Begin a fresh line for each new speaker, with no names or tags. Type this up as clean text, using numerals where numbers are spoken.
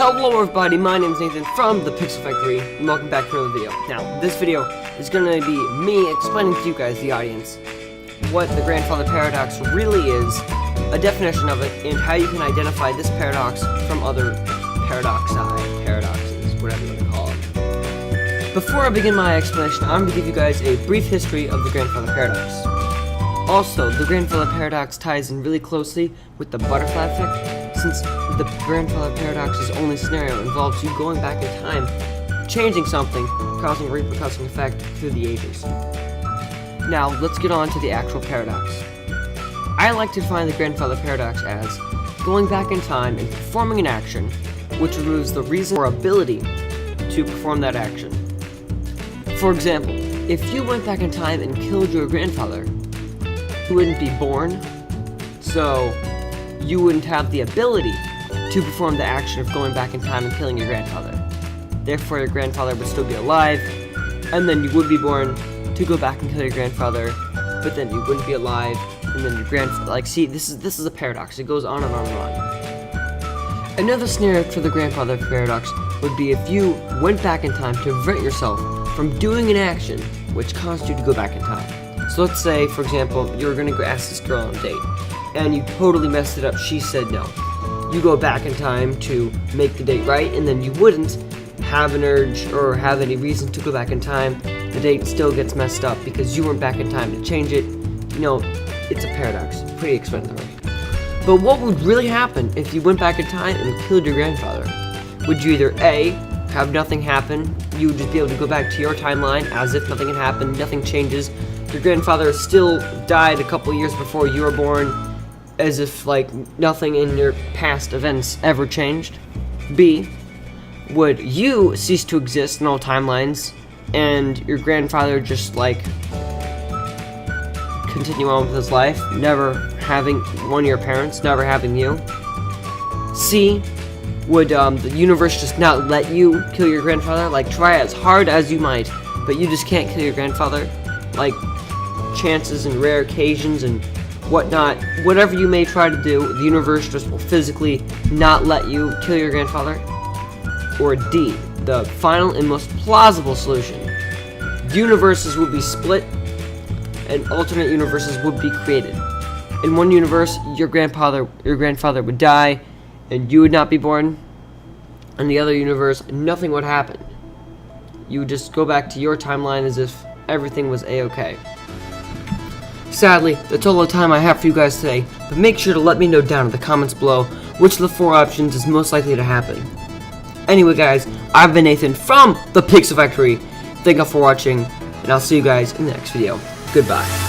Hello everybody, my name is Nathan from the Pixel Factory, and welcome back to another video. Now, this video is going to be me explaining to you guys, the audience, what the grandfather paradox really is, a definition of it, and how you can identify this paradox from other paradoxes, whatever you want to call them. Before I begin my explanation, I'm going to give you guys a brief history of the grandfather paradox. Also, the grandfather paradox ties in really closely with the butterfly effect, since the grandfather paradox's only scenario involves you going back in time, changing something, causing a repercussing effect through the ages. Now, let's get on to the actual paradox. I like to define the grandfather paradox as going back in time and performing an action which removes the reason or ability to perform that action. For example, if you went back in time and killed your grandfather, he wouldn't be born, so you wouldn't have the ability to perform the action of going back in time and killing your grandfather. Therefore, your grandfather would still be alive, and then you would be born to go back and kill your grandfather, but then you wouldn't be alive, and then your grandfather, see, this is a paradox. It goes on and on and on. Another scenario for the grandfather paradox would be if you went back in time to avert yourself from doing an action which caused you to go back in time. So let's say, for example, you're gonna go ask this girl on a date, and you totally messed it up. She said no. You go back in time to make the date right, and then you wouldn't have an urge or have any reason to go back in time. The date still gets messed up because you weren't back in time to change it. You know, it's a paradox. Pretty explanatory. But what would really happen if you went back in time and killed your grandfather? Would you either A, have nothing happen, you would just be able to go back to your timeline as if nothing had happened, nothing changes, your grandfather still died a couple years before you were born, as if, nothing in your past events ever changed. B, would you cease to exist in all timelines, and your grandfather just, continue on with his life, never having one of your parents, never having you? C, would the universe just not let you kill your grandfather? Try as hard as you might, but you just can't kill your grandfather? Chances and rare occasions and whatnot, whatever you may try to do, the universe just will physically not let you kill your grandfather? Or D, the final and most plausible solution. Universes would be split and alternate universes would be created. In one universe, your grandfather would die and you would not be born. In the other universe, nothing would happen. You would just go back to your timeline as if everything was a-okay. Sadly, that's all the time I have for you guys today, but make sure to let me know down in the comments below which of the four options is most likely to happen. Anyway guys, I've been Nathan from the Pixel Factory. Thank you all for watching, and I'll see you guys in the next video. Goodbye.